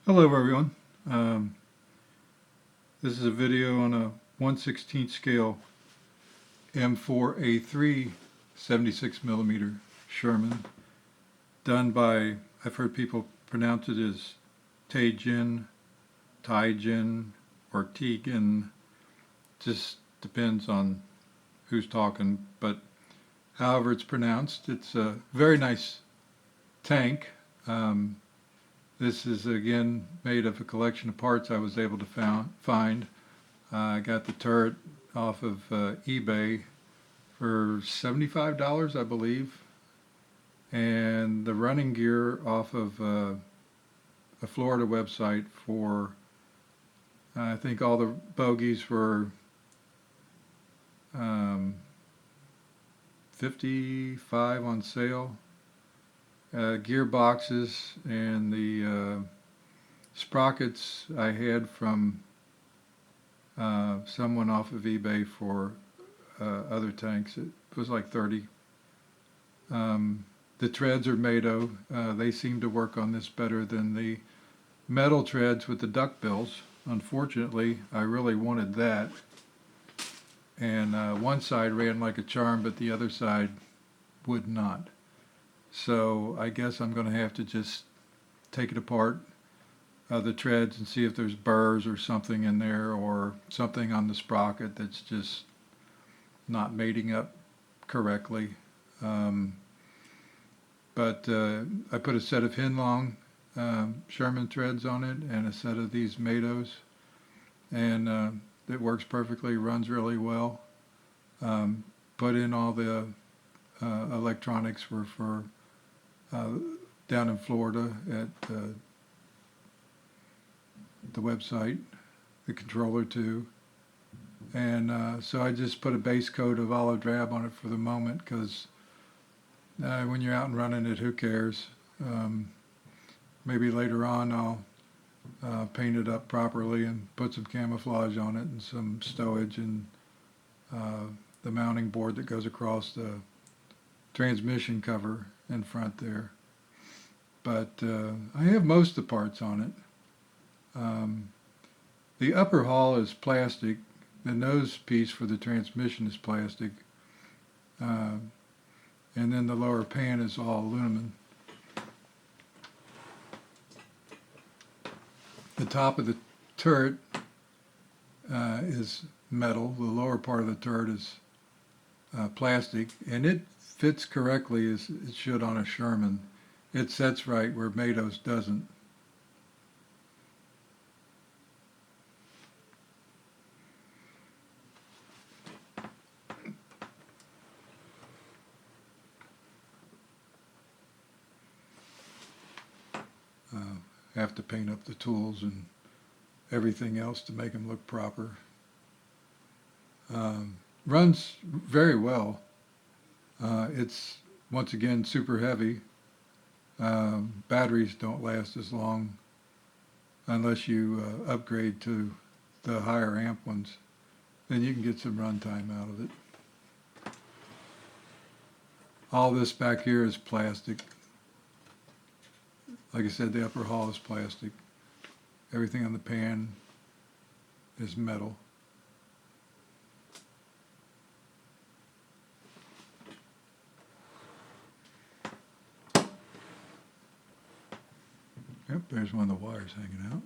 Hello everyone. Um, this is a video on a 1/16 scale M4A3 76 millimeter Sherman done by, I've heard people pronounce it as Taigen, Taigen, or Taigen. Just depends on who's talking, but however it's pronounced, it's a very nice tank. Um, this is again made of a collection of parts I was able to find. I got the turret off of eBay for $75, I believe, and the running gear off of a Florida website for, I think all the bogies were 55 on sale. Gear boxes and the sprockets I had from someone off of eBay for other tanks. It was like 30. The treads are Mado. They seem to work on this better than the metal treads with the duck bills. Unfortunately, I really wanted that. And one side ran like a charm, but the other side would not. So I guess I'm going to have to just take it apart, the treads, and see if there's burrs or something in there, or something on the sprocket that's just not mating up correctly. But I put a set of Hinlong Sherman threads on it and a set of these Mados, and it works perfectly, runs really well. Put in all the electronics were for down in Florida at the website, the controller too. And so I just put a base coat of olive drab on it for the moment, because when you're out and running it, who cares? Maybe later on I'll paint it up properly and put some camouflage on it and some stowage and the mounting board that goes across the transmission cover in front there. But I have most of the parts on it. The upper hull is plastic. The nose piece for the transmission is plastic. And then the lower pan is all aluminum. The top of the turret is metal. The lower part of the turret is plastic, and it fits correctly as it should on a Sherman. It sets right where Mado's doesn't. Have to paint up the tools and everything else to make them look proper. Runs very well. It's once again super heavy. Batteries don't last as long unless you upgrade to the higher amp ones. Then you can get some runtime out of it. All this back here is plastic. Like I said, the upper hull is plastic. Everything on the pan is metal. Yep, there's one of the wires hanging out.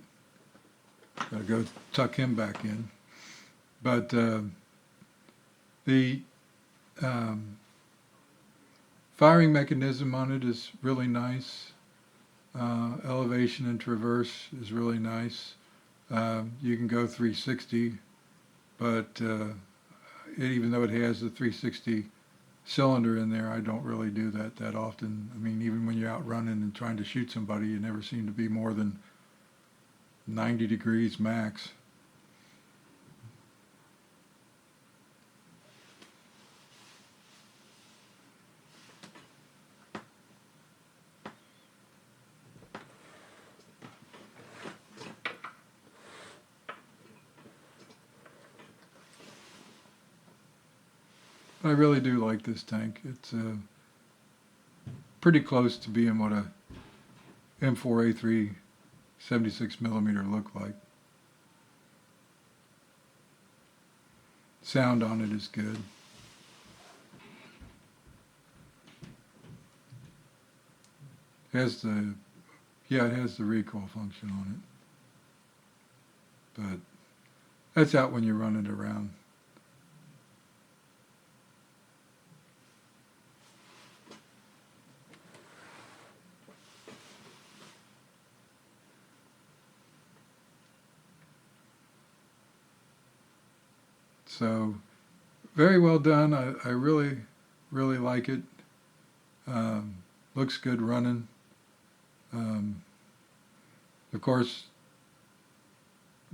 Gotta go tuck him back in. But the firing mechanism on it is really nice. Elevation and traverse is really nice. You can go 360, but even though it has the 360 cylinder in there, I don't really do that often. I mean, even when you're out running and trying to shoot somebody, you never seem to be more than 90 degrees max. I really do like this tank. It's pretty close to being what a M4A3 76 millimeter look like. Sound on it is good. It has the recoil function on it, but that's out when you run it around. So, very well done. I really, really like it. Looks good running. Of course,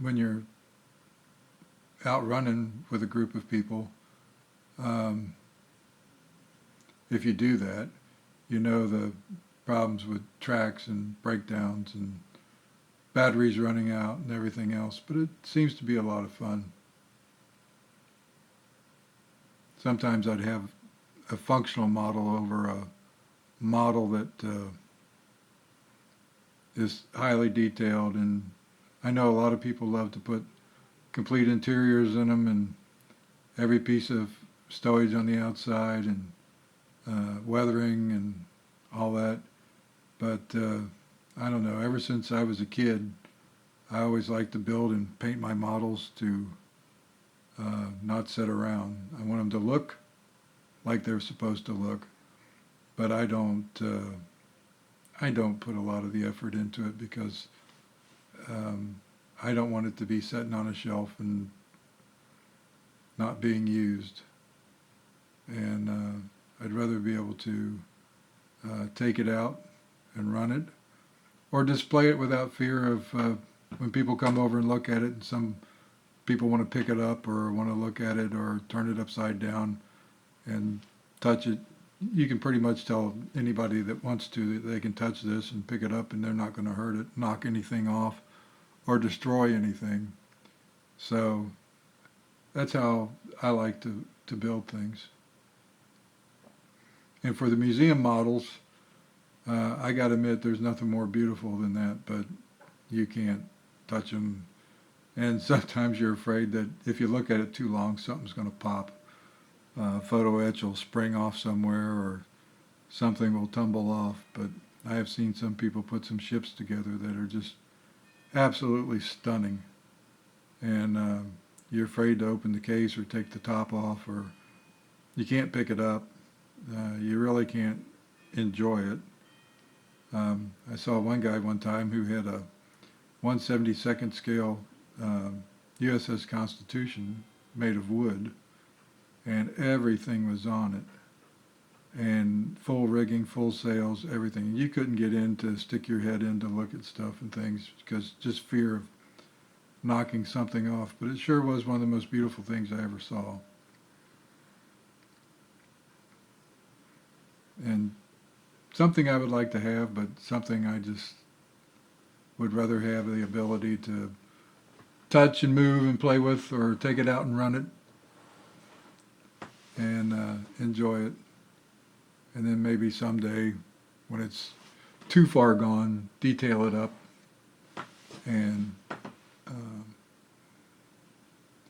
when you're out running with a group of people, if you do that, you know the problems with tracks and breakdowns and batteries running out and everything else, but it seems to be a lot of fun. Sometimes I'd have a functional model over a model that is highly detailed, and I know a lot of people love to put complete interiors in them and every piece of stowage on the outside and weathering and all that, but I don't know, ever since I was a kid I always like to build and paint my models to not sit around. I want them to look like they're supposed to look, but I don't put a lot of the effort into it because I don't want it to be sitting on a shelf and not being used. And I'd rather be able to take it out and run it, or display it without fear of when people come over and look at it and some people want to pick it up or want to look at it or turn it upside down and touch it. You can pretty much tell anybody that wants to that they can touch this and pick it up and they're not going to hurt it, knock anything off, or destroy anything. So that's how I like to build things. And for the museum models, I got to admit there's nothing more beautiful than that, but you can't touch them. And sometimes you're afraid that if you look at it too long, something's going to pop. Photo etch will spring off somewhere or something will tumble off. But I have seen some people put some ships together that are just absolutely stunning. And you're afraid to open the case or take the top off, or you can't pick it up. You really can't enjoy it. I saw one guy one time who had a 1/72nd scale USS Constitution made of wood, and everything was on it, and full rigging, full sails, everything. You couldn't get in to stick your head in to look at stuff and things because just fear of knocking something off. But it sure was one of the most beautiful things I ever saw. And something I would like to have, but something I just would rather have the ability to touch and move and play with, or take it out and run it and enjoy it. And then maybe someday when it's too far gone, detail it up and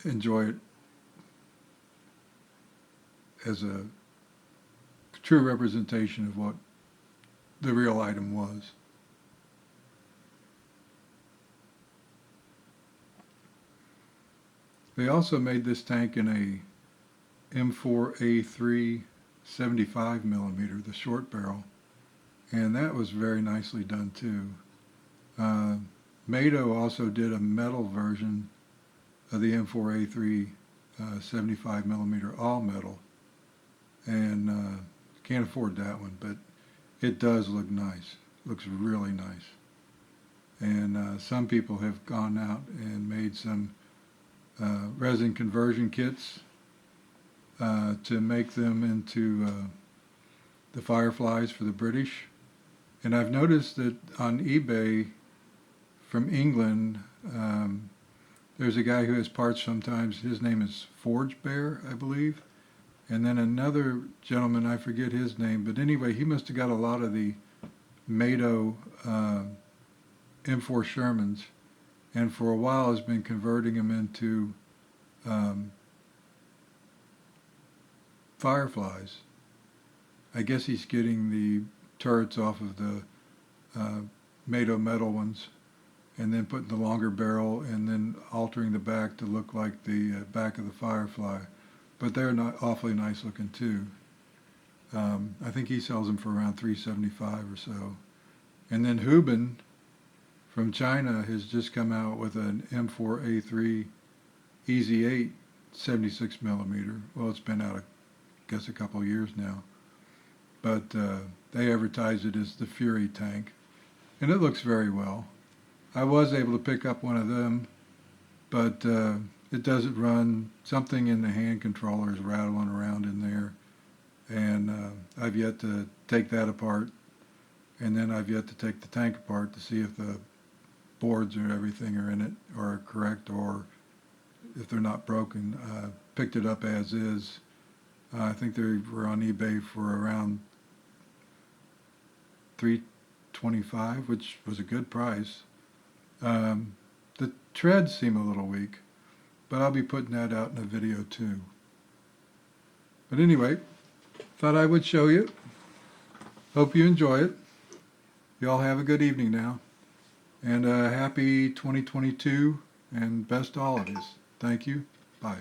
enjoy it as a true representation of what the real item was. They also made this tank in a M4A3 75 millimeter, the short barrel, and that was very nicely done too. Mado also did a metal version of the M4A3 75 millimeter all metal, and can't afford that one, but it does look nice. Looks really nice. And some people have gone out and made some resin conversion kits to make them into the Fireflies for the British. And I've noticed that on eBay from England, there's a guy who has parts sometimes. His name is Forge Bear, I believe. And then another gentleman, I forget his name, but anyway, he must have got a lot of the Mado M4 Shermans, and for a while has been converting them into Fireflies. I guess he's getting the turrets off of the Mado metal ones, and then putting the longer barrel and then altering the back to look like the back of the Firefly. But they're not awfully nice looking too. I think he sells them for around $375 or so. And then Hubin from China has just come out with an M4A3 Easy 8 76 millimeter. Well, it's been out, I guess, a couple of years now. But they advertise it as the Fury tank, and it looks very well. I was able to pick up one of them, but it doesn't run. Something in the hand controller is rattling around in there, and I've yet to take that apart, and then I've yet to take the tank apart to see if the boards and everything are in it are correct, or if they're not broken. Picked it up as is. I think they were on eBay for around $325, which was a good price. The treads seem a little weak, but I'll be putting that out in a video too. But anyway, thought I would show you. Hope you enjoy it. Y'all have a good evening now, and happy 2022 and best holidays. Thank you. Bye.